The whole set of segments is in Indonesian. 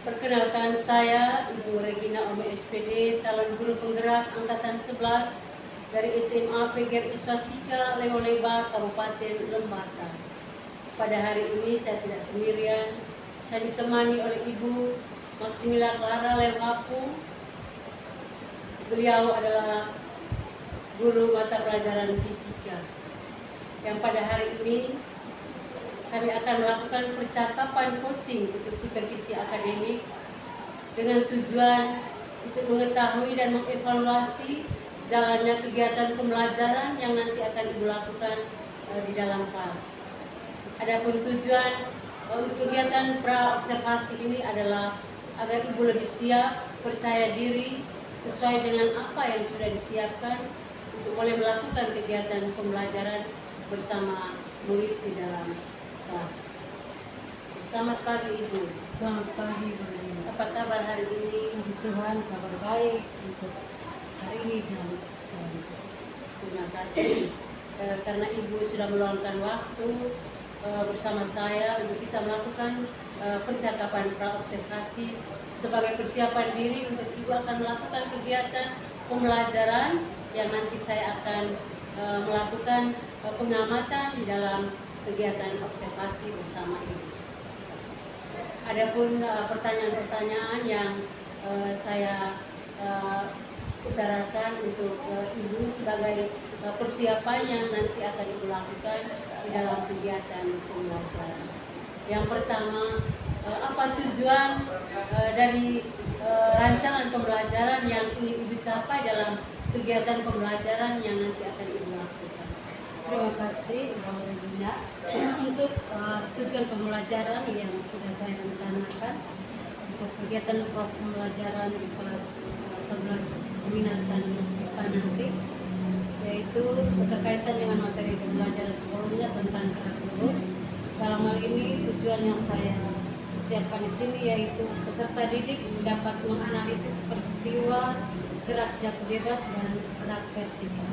Perkenalkan saya Ibu Regina Ome SPD, calon guru penggerak angkatan 11 dari SMA PGRI Swastika Lewoleba, Kabupaten Lembata. Pada hari ini saya tidak sendirian, saya ditemani oleh Ibu Maximila Clara Lewhapu. Beliau adalah guru mata pelajaran fisika, yang pada hari ini kami akan melakukan percakapan coaching untuk supervisi akademik dengan tujuan untuk mengetahui dan mengevaluasi jalannya kegiatan pembelajaran yang nanti akan Ibu lakukan di dalam kelas. Adapun tujuan untuk kegiatan pra-observasi ini adalah agar Ibu lebih siap, percaya diri, sesuai dengan apa yang sudah disiapkan untuk mulai melakukan kegiatan pembelajaran bersama murid di dalam kelas. Selamat pagi Ibu. Selamat pagi Bu. Apa kabar hari ini? Puji Tuhan, kabar baik untuk hari ini dan selanjutnya. Terima kasih karena Ibu sudah meluangkan waktu bersama saya untuk kita melakukan percakapan pra-observasi sebagai persiapan diri untuk Ibu akan melakukan kegiatan pembelajaran yang nanti saya akan melakukan pengamatan di dalam kegiatan observasi bersama Ibu. Adapun pertanyaan-pertanyaan yang saya utarakan untuk Ibu sebagai persiapan yang nanti akan Ibu lakukan di dalam kegiatan pembelajaran. Yang pertama, apa tujuan dari rancangan pembelajaran yang ingin Ibu capai dalam kegiatan pembelajaran yang nanti akan Ibu lakukan? Terima kasih Bu Regina. Untuk tujuan pembelajaran yang sudah saya rencanakan untuk kegiatan proses pembelajaran di kelas 11 minat dan IPA nanti, yaitu berkaitan dengan materi pembelajaran sebelumnya tentang gerak lurus. Dalam hal ini tujuan yang saya siapkan di sini yaitu peserta didik dapat menganalisis peristiwa gerak jatuh bebas dan gerak vertikal.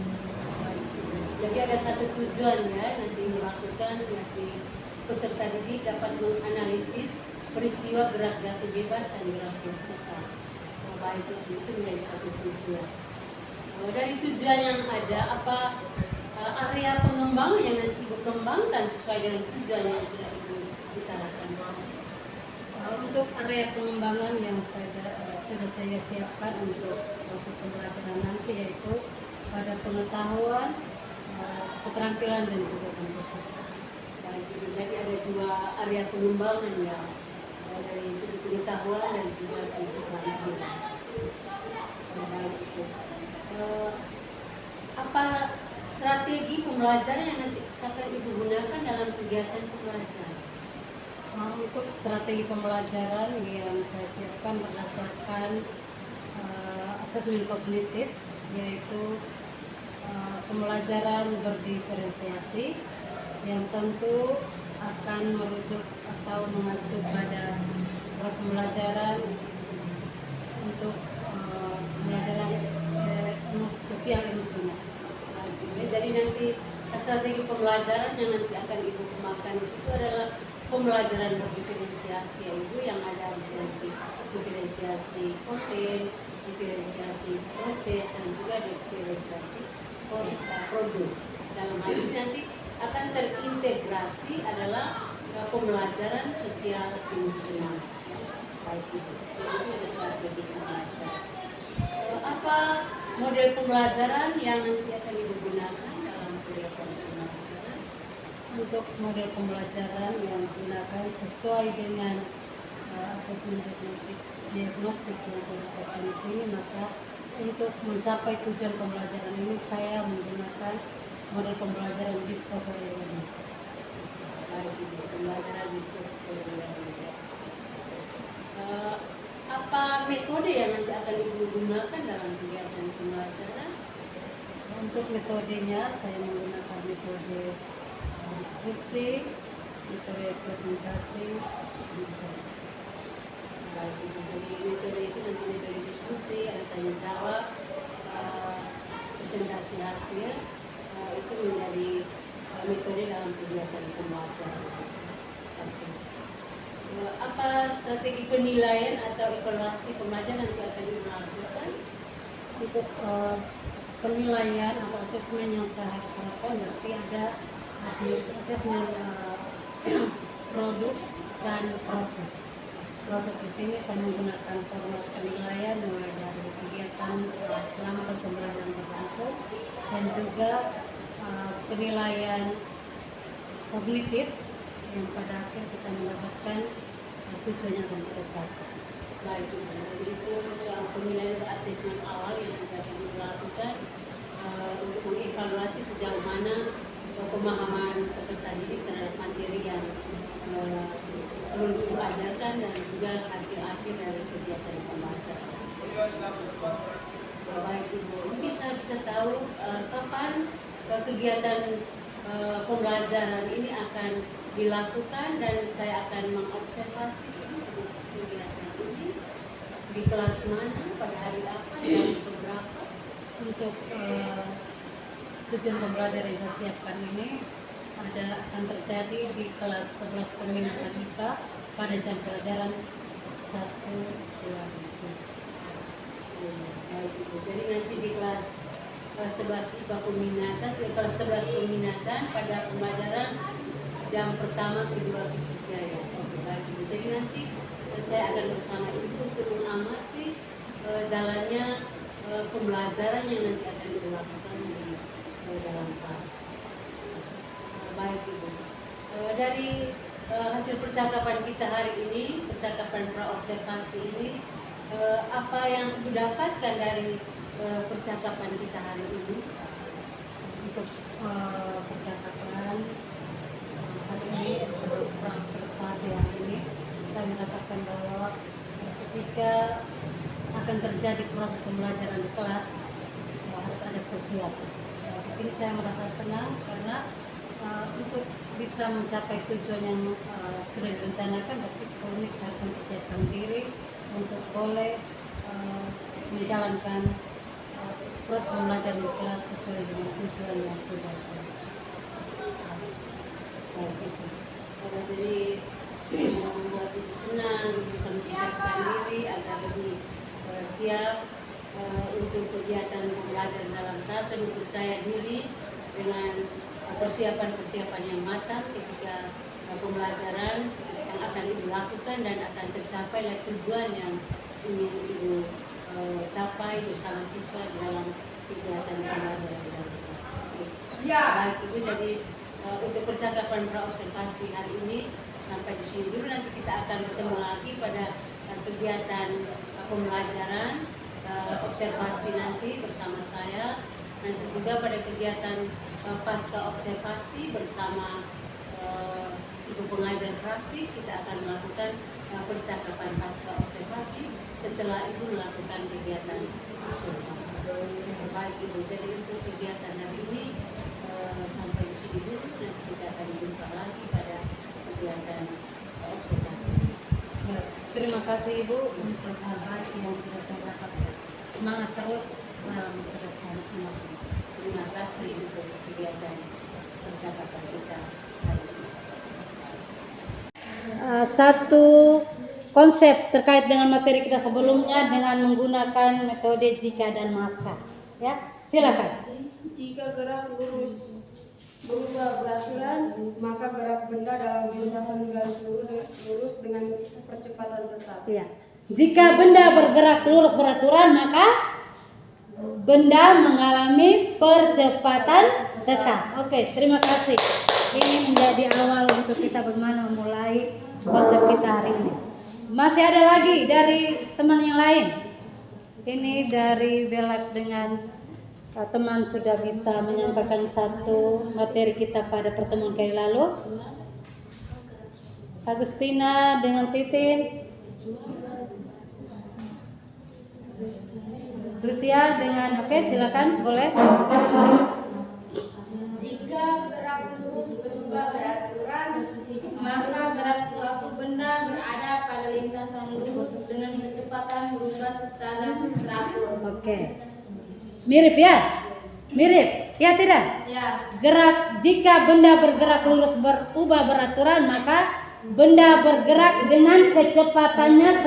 Jadi ada satu tujuan ya nanti dilakukan, nanti peserta didik dapat menganalisis peristiwa gerak jatuh bebas dan gerak vertikal. Baik itu menjadi satu tujuan. Dari tujuan yang ada, apa area pengembangan yang nanti Ibu kembangkan sesuai dengan tujuan yang sudah Ibu utarakan? Untuk area pengembangan yang sudah saya siapkan untuk proses pembelajaran nanti yaitu pada pengetahuan, keterampilan dan juga peserta. Jadi ada dua area pengembangan ya, dari sudut pengetahuan dan juga sudut keterampilan. Baik itu. Apa strategi pembelajaran yang nanti akan Ibu gunakan dalam kegiatan pembelajaran? Untuk strategi pembelajaran yang saya siapkan berdasarkan asesmen kognitif, yaitu pembelajaran berdiferensiasi yang tentu akan merujuk atau mengacu pada proses pembelajaran untuk pembelajaran sosial emosional. Jadi nanti strategi pembelajaran yang nanti akan Ibu kembangkan di situ adalah pembelajaran berdiferensiasi ya Ibu, yang ada diferensiasi konten, diferensiasi proses dan juga diferensiasi produk. Dalam hal ini nanti akan terintegrasi adalah pembelajaran sosial emosional. Baik itu. Jadi itu ada strategi pembelajaran. Apa model pembelajaran yang nanti akan Ibu gunakan dalam kegiatan pembelajaran? Untuk model pembelajaran yang digunakan sesuai dengan asesmen diagnostik yang saya dapatkan di sini, maka untuk mencapai tujuan pembelajaran ini saya menggunakan model pembelajaran discovery learning. Baik itu, pembelajaran discovery learning. Apa metode yang nanti akan Ibu gunakan dalam kegiatan pembelajaran? Untuk metodenya saya menggunakan metode diskusi, metode presentasi, Baik itu, jadi metode itu nanti metode diskusi, ada tanya jawab, presentasi hasil, itu menjadi metode dalam kegiatan pembelajaran. apa strategi penilaian atau evaluasi pembelajaran nanti akan dilakukan? Untuk penilaian atau asesmen yang saya harus lakukan berarti ada asesmen produk dan proses. Proses di sini saya menggunakan format penilaian mulai dari kegiatan selama proses pembelajaran berlangsung dan juga penilaian kognitif yang pada akhir kita mendapatkan tujuan yang akan kita capai. Baik, jadi itu soal penilaian atau asesmen awal yang nanti akan dilakukan untuk mengevaluasi sejauh mana pemahaman peserta didik terhadap materi yang sebelum diajarkan dan juga hasil akhir dari kegiatan pembelajaran. Baik Ibu, mungkin saya bisa tahu kapan kegiatan pembelajaran ini akan dilakukan dan saya akan mengobservasi kegiatan ini di kelas mana, pada hari apa, jam berapa. Untuk tujuan pembelajaran yang saya siapkan ini akan terjadi di kelas 11 peminatan IPA pada jam pelajaran 1-2. Baik Ibu, jadi nanti di kelas 11 IPA peminatan, kelas 11 peminatan pada pembelajaran jam pertama, kedua, ketiga ya. Oke, baik Ibu. Jadi nanti saya akan bersama Ibu untuk mengamati jalannya pembelajaran yang nanti akan dilakukan di dalam kelas. Baik Ibu. Dari hasil percakapan kita hari ini, percakapan praobservasi ini, apa yang Ibu dapatkan dari percakapan kita hari ini? Untuk percakapan hari ini, praobservasi hari ini, saya merasakan bahwa ketika akan terjadi proses pembelajaran di kelas harus ada kesiapan. Di sini saya merasa senang karena untuk bisa mencapai tujuan yang sudah direncanakan, berarti sekolah ini harus mempersiapkan diri untuk boleh menjalankan proses pembelajaran di kelas sesuai dengan tujuan yang sudah jadi membuat Ibu senang, bisa mempersiapkan diri agar lebih siap untuk kegiatan pembelajaran dalam kelas dan percaya diri dengan persiapan-persiapan yang matang ketika pembelajaran yang akan Ibu lakukan dan akan tercapai tujuan yang ingin Ibu capai bersama siswa di dalam kegiatan pembelajaran di dalam kelas. Baik Ibu, jadi untuk percakapan praobservasi hari ini sampai di sini dulu. Nanti kita akan bertemu lagi pada kegiatan pembelajaran observasi nanti bersama saya. Nanti juga pada kegiatan pasca observasi bersama Ibu pengajar praktik kita akan melakukan percakapan pasca observasi setelah Ibu melakukan kegiatan observasi. Baik Ibu, jadi untuk kegiatan hari ini sampai di sini dulu. Nanti kita akan jumpa lagi pada kegiatan observasi. Terima kasih Ibu untuk hal baik yang sudah saya dapat. Semangat terus dalam mencerdaskan anak. Terima kasih untuk kegiatan percakapan kita hari ini. Satu konsep terkait dengan materi kita sebelumnya dengan menggunakan metode jika dan maka. Ya, silakan. Jika gerak lurus berubah beraturan, maka gerak benda dalam lintasan garis lurus dengan percepatan tetap. Ya. Jika benda bergerak lurus beraturan, maka benda mengalami percepatan tetap. Oke, terima kasih. Ini menjadi awal untuk kita bagaimana memulai konsep kita hari ini. Masih ada lagi dari teman yang lain. Ini dari Belak dengan teman sudah bisa menyampaikan satu materi kita pada pertemuan kali lalu. Agustina dengan Titin, Lucia dengan silakan boleh. Jika gerak lurus berubah beraturan, maka gerak suatu benda berada pada lintasan lurus dengan kecepatan berubah secara teratur. Oke. Mirip ya? Mirip? Ya tidak? Ya. Jika benda bergerak lurus berubah beraturan, maka benda bergerak dengan kecepatannya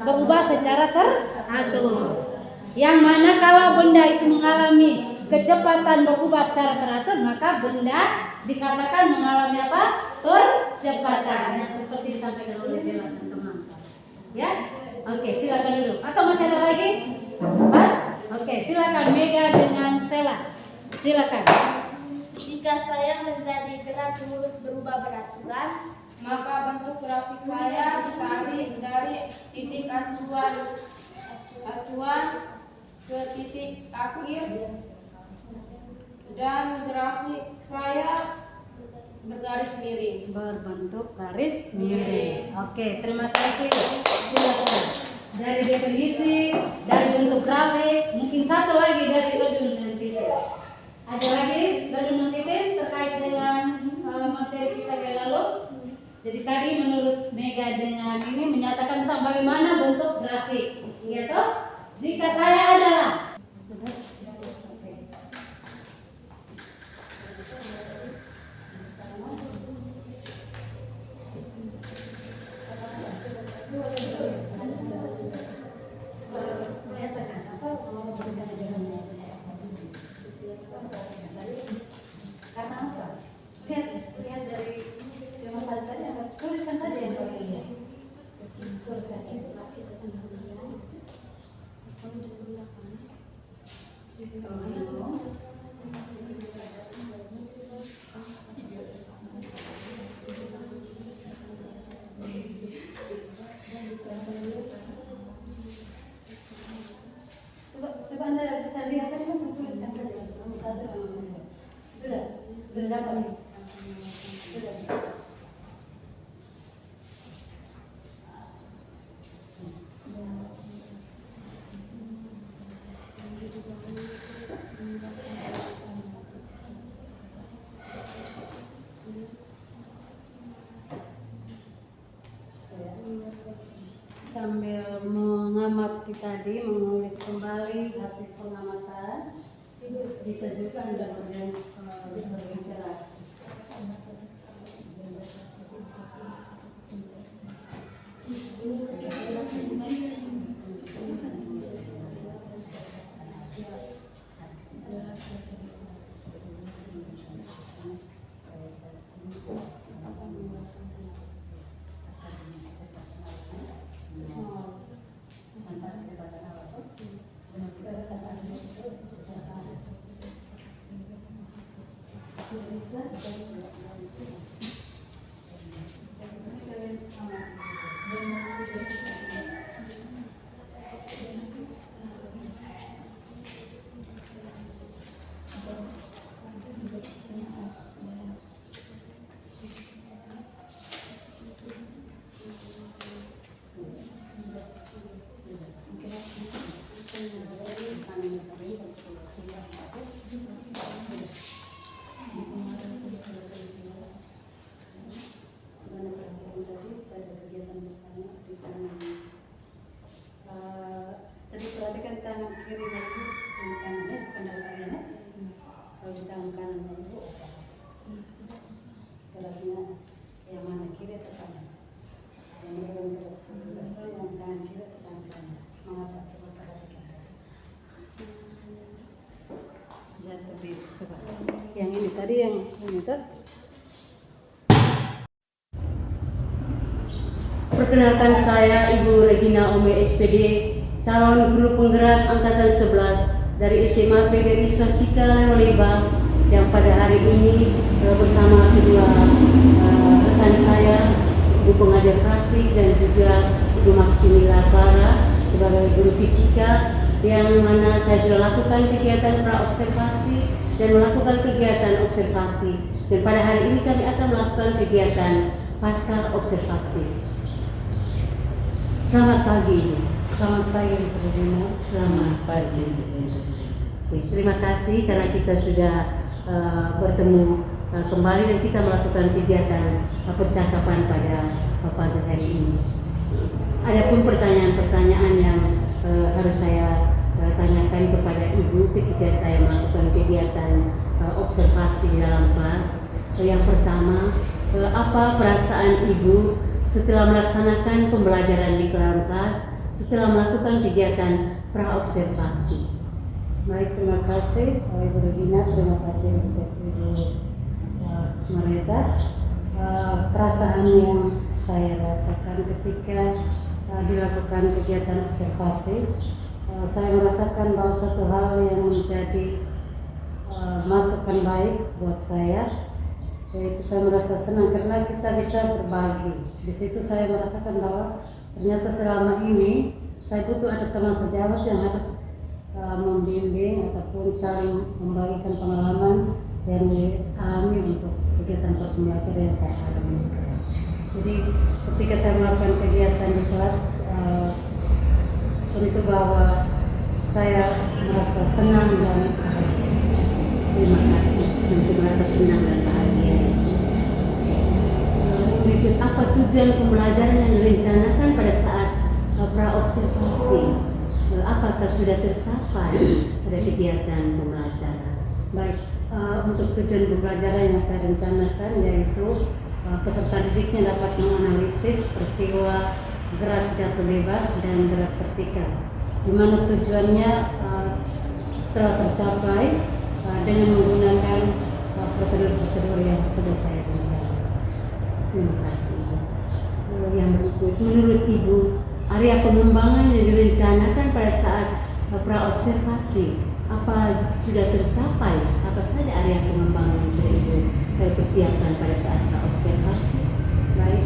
berubah secara teratur. Yang mana kalau benda itu mengalami kecepatan berubah secara teratur, maka benda dikatakan mengalami apa? Percepatan. Yang seperti disampaikan oleh Bella, teman-teman. Ya, oke, silakan dulu. Atau masih ada lagi? Pas? Oke, silakan Mega dengan Sela. Silakan. Jika saya menjadi gerak lurus berubah beraturan, maka bentuk grafik saya ditarik dari titik acuan ke titik akhir, dan grafik saya bergaris miring. Berbentuk garis miring. Oke, terima kasih. Silakan. Dari definisi, dari bentuk grafik, mungkin satu lagi dari Ledun dan Titin. Ada lagi Ledun dan Titin terkait dengan materi kita yang lalu? Jadi tadi menurut Mega dengan ini menyatakan tentang bagaimana bentuk grafik, gitu? Jika saya adalah karena apa? Lihat dari demonstrasi tadi, tuliskan saja yang paling tuliskan. Coba Anda bisa lihat tadi kan tuliskan saja. Sudah dapat nih. Sudah. Sambil mengamati tadi, mengulik kembali hasil pengamatan, bisa juga Anda berinteraksi. Tadi perhatikan tangan kiri dulu, tangan kanannya bukan dari kanan. Kalau di tangan kanan dulu, geraknya yang mana kiri atau kanan? Yang tangan kiri atau tangan kanan? Mengapa? Coba perhatikan. Jatuh di coba. Yang ini tadi yang ini tuh. Perkenalkan saya Ibu Regina Ome SPD, calon guru penggerak angkatan 11 dari SMA PGRI Swastika Lembang, yang pada hari ini bersama kedua rekan saya, Ibu pengajar praktik dan juga Ibu Maksimila Clara sebagai guru fisika, yang mana saya sudah lakukan kegiatan pra-observasi dan melakukan kegiatan observasi, dan pada hari ini kami akan melakukan kegiatan pasca observasi. Selamat pagi. Selamat pagi, Bu Regina. Selamat pagi. Terima kasih karena kita sudah bertemu kembali dan kita melakukan kegiatan percakapan pada pagi hari ini. Adapun pertanyaan-pertanyaan yang harus saya tanyakan kepada Ibu ketika saya melakukan kegiatan observasi dalam kelas. Yang pertama, apa perasaan Ibu setelah melaksanakan pembelajaran di kelas, setelah melakukan kegiatan praobservasi? Baik, terima kasih Ibu Regina, terima kasih untuk Ibu Marita. Perasaan yang saya rasakan ketika dilakukan kegiatan observasi, saya merasakan bahwa suatu hal yang menjadi masukan baik buat saya, yaitu saya merasa senang karena kita bisa berbagi. Di situ saya merasakan bahwa ternyata selama ini saya butuh ada teman sejawat yang harus membimbing ataupun saling membagikan pengalaman yang dialami untuk kegiatan kelas belajar yang saya alami di kelas. Jadi ketika saya melakukan kegiatan di kelas, tentu bahwa saya merasa senang dan bahagia. Terima kasih, tentu merasa senang dan bahagia. Berikut apa tujuan pembelajaran yang direncanakan pada saat praobservasi? Apakah sudah tercapai pada kegiatan pembelajaran? Baik, untuk tujuan pembelajaran yang saya rencanakan yaitu peserta didiknya dapat menganalisis peristiwa gerak jatuh bebas dan gerak vertikal, di mana tujuannya telah tercapai dengan menggunakan prosedur-prosedur yang sudah saya rencanakan. Terima kasih. Yang berikut, menurut Ibu, area pengembangan yang direncanakan pada saat praobservasi apa sudah tercapai? Apa saja area pengembangan yang sudah Ibu persiapkan pada saat praobservasi? Baik,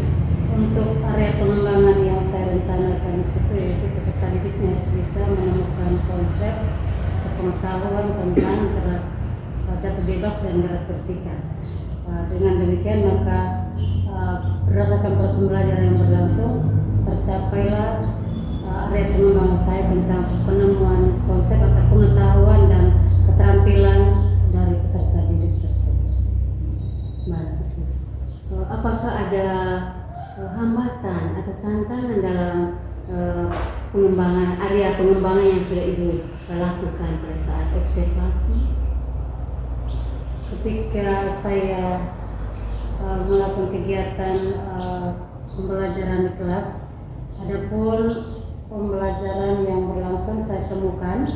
untuk area pengembangan yang saya rencanakan itu yaitu peserta didiknya harus bisa menemukan konsep pengetahuan tentang gerak jatuh bebas dan gerak vertikal. Dengan demikian maka berdasarkan proses pembelajaran yang berlangsung tercapailah area pengembangan saya tentang penemuan konsep atau pengetahuan dan keterampilan dari peserta didik tersebut. Baik. Apakah ada hambatan atau tantangan dalam pengembangan area pengembangan yang sudah Ibu lakukan pada saat observasi? Ketika saya melakukan kegiatan pembelajaran di kelas, adapun pembelajaran yang berlangsung saya temukan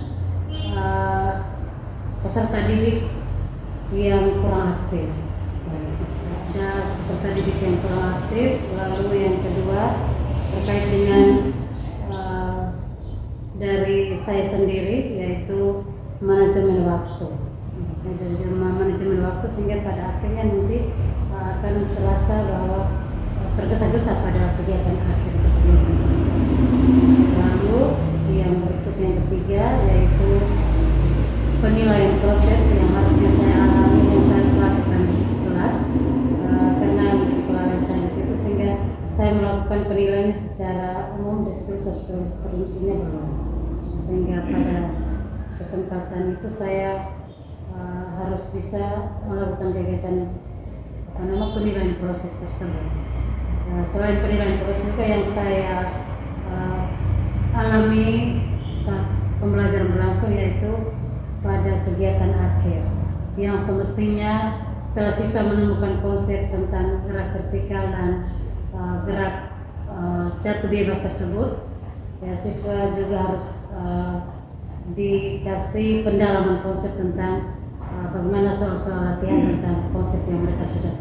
peserta didik yang kurang aktif. Ada peserta didik yang kurang aktif. Lalu yang kedua terkait dengan dari saya sendiri yaitu manajemen waktu. Dari manajemen waktu sehingga pada akhirnya nanti akan terasa bahwa tergesa-gesa pada kegiatan akhir tersebut. Lalu yang berikut yang ketiga yaitu penilaian proses yang harusnya saya alami yang saya lakukan di kelas karena penilaian saya di situ sehingga saya melakukan penilaian secara umum di situ terus perincinya belum, sehingga pada kesempatan itu saya harus bisa melakukan kegiatan penilaian proses tersebut. Selain penilaian proses juga yang saya alami saat pembelajaran berlangsung yaitu pada kegiatan akhir yang semestinya setelah siswa menemukan konsep tentang gerak vertikal dan gerak jatuh bebas tersebut, ya siswa juga harus dikasih pendalaman konsep tentang bagaimana soal-soal latihan tentang konsep yang mereka sudah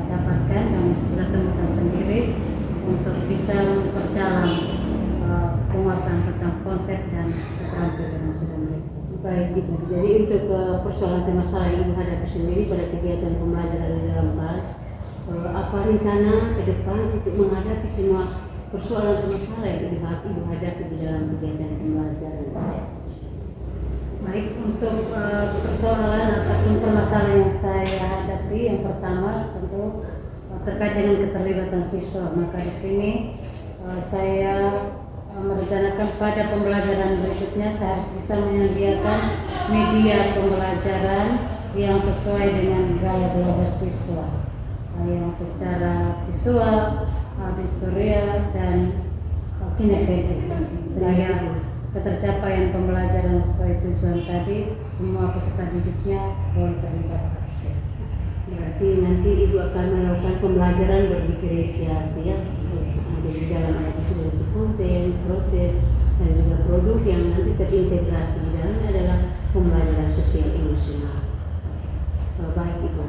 dapatkan dan sudah temukan sendiri untuk bisa memperdalam penguasaan tentang konsep dan keterampilan yang sudah mereka. Baik Ibu, jadi untuk persoalan dan masalah yang Ibu hadapi sendiri pada kegiatan pembelajaran di dalam kelas, apa rencana ke depan untuk menghadapi semua persoalan dan masalah yang Ibu hadapi di dalam kegiatan pembelajaran? Baik, untuk persoalan ataupun permasalahan yang saya hadapi, yang pertama tentu terkait dengan keterlibatan siswa. Maka di sini saya merencanakan pada pembelajaran berikutnya saya harus bisa menyediakan media pembelajaran yang sesuai dengan gaya belajar siswa, yang secara visual, auditorial dan kinestetik, sehingga ketercapaian pembelajaran sesuai tujuan tadi semua peserta didiknya boleh terlibat. Berarti nanti Ibu akan melakukan pembelajaran berdiferensiasi ya. Jadi dalam ada konten, proses, dan juga produk yang nanti terintegrasi di dalamnya adalah pembelajaran sosial emosional. Baik Ibu.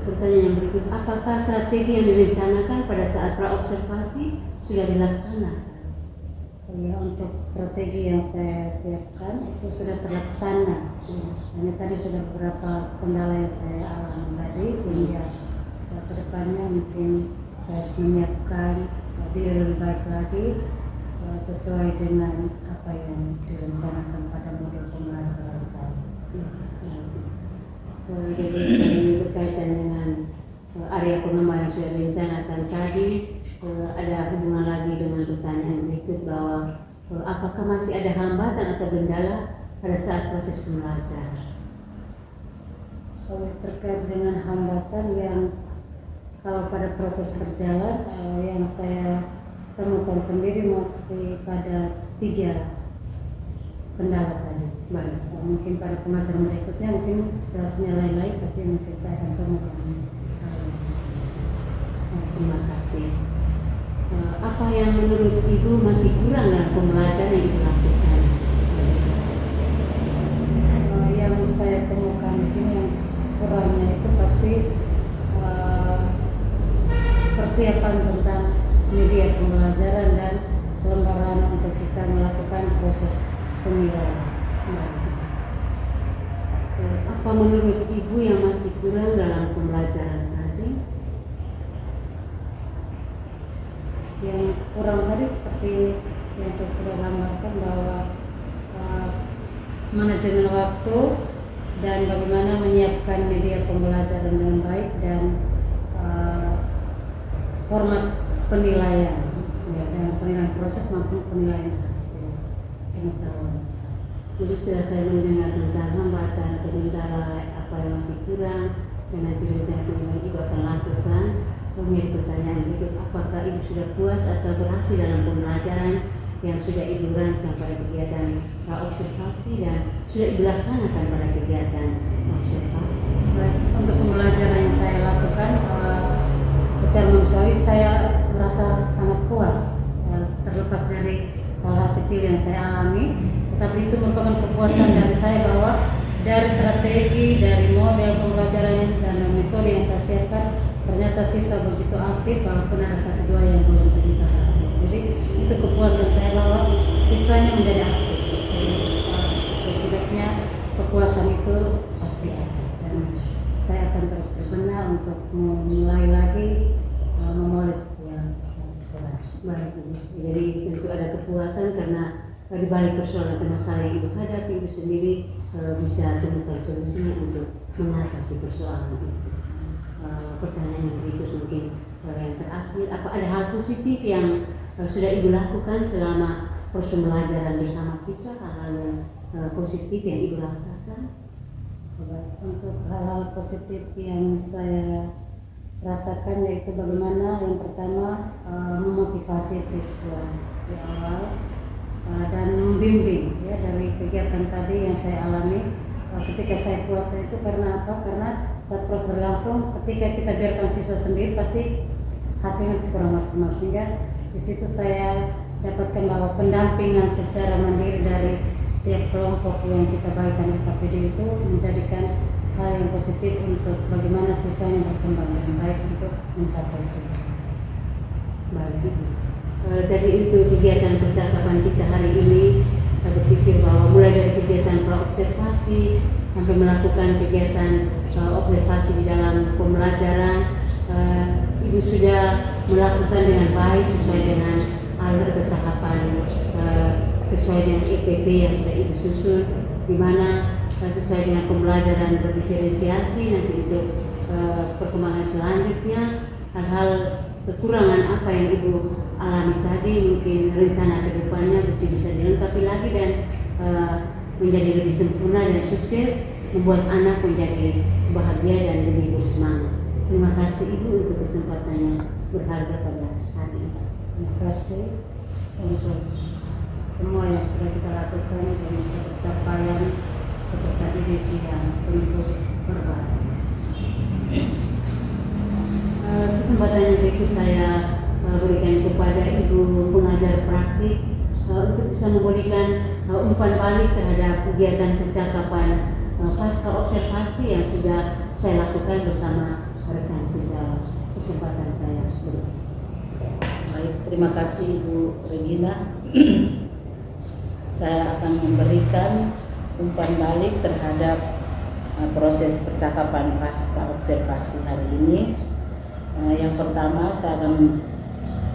Pertanyaan yang berikut, apakah strategi yang direncanakan pada saat praobservasi sudah dilaksanakan? Ya, untuk strategi yang saya siapkan itu sudah terlaksana. Hanya tadi sudah beberapa kendala yang saya alami tadi, sehingga ke depannya mungkin saya harus menyiapkan diri lebih baik lagi sesuai dengan apa yang direncanakan pada modul pembelajaran saya. Jadi berkaitan dengan area pengembangan yang sudah direncanakan tadi, ada hubungan lagi dengan pertanyaan berikut bahwa apakah masih ada hambatan atau kendala pada saat proses pembelajaran? Kalau terkait dengan hambatan yang kalau pada proses berjalan yang saya temukan sendiri masih pada 3 kendala tadi. Baik. Mungkin pada pembelajaran berikutnya mungkin situasinya lain-lain, pasti mungkin saya akan temukan. Terima kasih. Apa yang menurut Ibu masih kurang dalam pembelajaran yang Ibu lakukan? Yang saya temukan di sini yang kurangnya itu pasti persiapan tentang media pembelajaran dan kelembaran untuk kita melakukan proses penilaian. Apa menurut Ibu yang masih kurang dalam pembelajaran tadi? Yang kurang tadi seperti yang saya sudah gambarkan bahwa manajemen waktu dan bagaimana menyiapkan media pembelajaran dengan baik dan format penilaian, ya, dan penilaian proses maupun penilaian hasil pengetahuan. Jadi setelah saya mendengar tentang hambatan, kendala, apa yang masih kurang, dan nanti rencana yang Ibu akan lakukan, menjadi pertanyaan berikut, apakah Ibu sudah puas atau berhasil dalam pembelajaran yang sudah Ibu rancang pada kegiatan observasi dan sudah Ibu laksanakan pada kegiatan observasi? Baik, untuk pembelajaran yang saya lakukan secara manusiawi saya merasa sangat puas, terlepas dari hal-hal kecil yang saya alami, tetapi itu merupakan kepuasan dari saya bahwa dari strategi, dari model pembelajaran dan metode yang saya siapkan, ternyata siswa begitu aktif walaupun ada 1-2 yang belum terlibat. Jadi itu kepuasan saya bahwa siswanya menjadi aktif. Jadi setidaknya kepuasan itu pasti ada, dan saya akan terus berbenah untuk memulai lagi memoles yang masih kurang. Baik, jadi tentu ada kepuasan karena di balik persoalan atau masalah yang Ibu hadapi, Ibu sendiri bisa temukan solusinya untuk mengatasi persoalan itu. Pertanyaan yang berikut mungkin yang terakhir, apa ada hal positif yang sudah Ibu lakukan selama proses pembelajaran bersama siswa, hal-hal yang positif yang Ibu rasakan? Untuk hal-hal positif yang saya rasakan yaitu bagaimana yang pertama memotivasi siswa di awal dan membimbing ya dari kegiatan tadi yang saya alami. Ketika saya puasa itu karena apa? Karena saat proses berlangsung, ketika kita biarkan siswa sendiri pasti hasilnya kurang maksimal, sehingga di situ saya dapatkan bahwa pendampingan secara mandiri dari tiap kelompok yang kita bagikan di KPD itu menjadikan hal yang positif untuk bagaimana siswanya berkembang dengan baik untuk mencapai tujuan. Baik. Jadi untuk kegiatan percakapan kita hari ini, kita berpikir bahwa mulai dari kegiatan praobservasi sampai melakukan kegiatan observasi di dalam pembelajaran, Ibu sudah melakukan dengan baik sesuai dengan alur ketahapan, sesuai dengan EPP yang sudah Ibu susun, di mana sesuai dengan pembelajaran berdiferensiasi nanti untuk perkembangan selanjutnya, hal-hal kekurangan apa yang Ibu alami tadi mungkin rencana ke depannya bisa dilengkapi lagi dan menjadi lebih sempurna dan sukses, membuat anak menjadi bahagia dan lebih bersemangat. Terima kasih Ibu untuk kesempatannya berharga pada hari ini. Terima kasih untuk semua yang sudah kita lakukan dan pencapaian peserta didik yang tentu berbahaya. Kesempatan yang berikut saya berikan kepada Ibu pengajar praktik untuk bisa memberikan umpan balik terhadap kegiatan percakapan pasca observasi yang sudah saya lakukan bersama rekan sejawat. Kesempatan saya berikut. Baik, terima kasih Ibu Regina. Saya akan memberikan umpan balik terhadap proses percakapan pasca observasi hari ini. Yang pertama, saya akan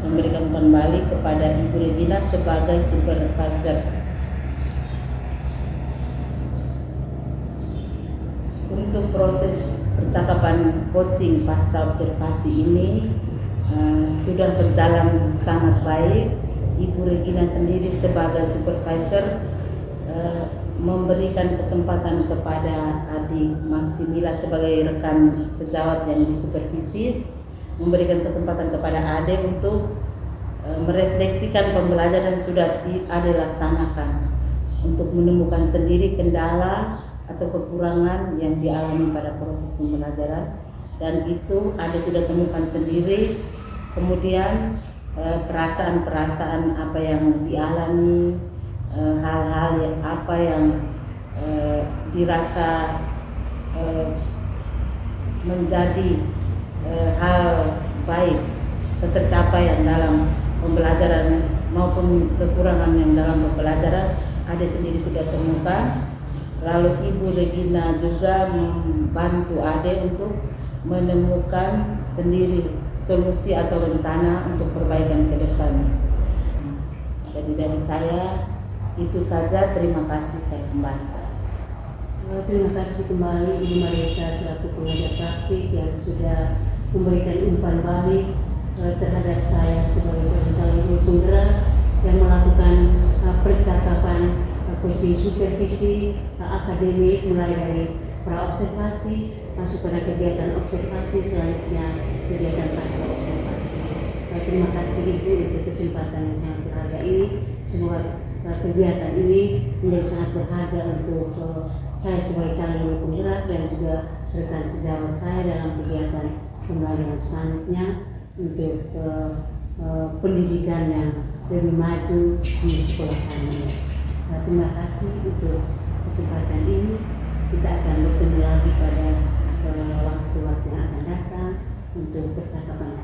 memberikan umpan balik kepada Ibu Regina sebagai supervisor. Untuk proses percakapan coaching pasca observasi ini sudah berjalan sangat baik. Ibu Regina sendiri sebagai supervisor memberikan kesempatan kepada adik Maximila sebagai rekan sejawat yang disupervisi, memberikan kesempatan kepada adik untuk merefleksikan pembelajaran yang sudah adik laksanakan, untuk menemukan sendiri kendala atau kekurangan yang dialami pada proses pembelajaran, dan itu adik sudah temukan sendiri. Kemudian perasaan-perasaan apa yang dialami, hal-hal yang apa yang dirasa menjadi hal baik, ketercapaian dalam pembelajaran maupun kekurangan yang dalam pembelajaran adik sendiri sudah temukan. Lalu Ibu Regina juga membantu adik untuk menemukan sendiri solusi atau rencana untuk perbaikan ke depannya. Jadi dari saya itu saja, terima kasih, saya kembalikan. Terima kasih kembali Ibu Marita selaku pengajar praktik yang sudah memberikan umpan balik terhadap saya sebagai seorang calon guru penggerak yang melakukan percakapan coaching supervisi akademik mulai dari pra-observasi masuk pada kegiatan observasi, selanjutnya kegiatan pasca observasi. Terima kasih Ibu untuk kesempatan yang sangat berharga ini. Semoga kegiatan ini menjadi sangat berharga untuk saya sebagai calon guru penggerak dan juga rekan sejawat saya dalam kegiatan pembelajaran selanjutnya untuk pendidikan yang lebih maju di sekolah kami. Terima kasih untuk kesempatan ini. Kita akan bertemu lagi pada waktu-waktu yang akan datang untuk percakapan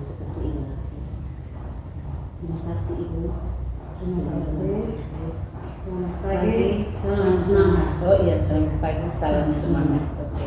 seperti ini. Terima kasih Ibu. Terima kasih. Selamat pagi, salam semangat. Oh iya, selamat pagi, salam semangat. Oke.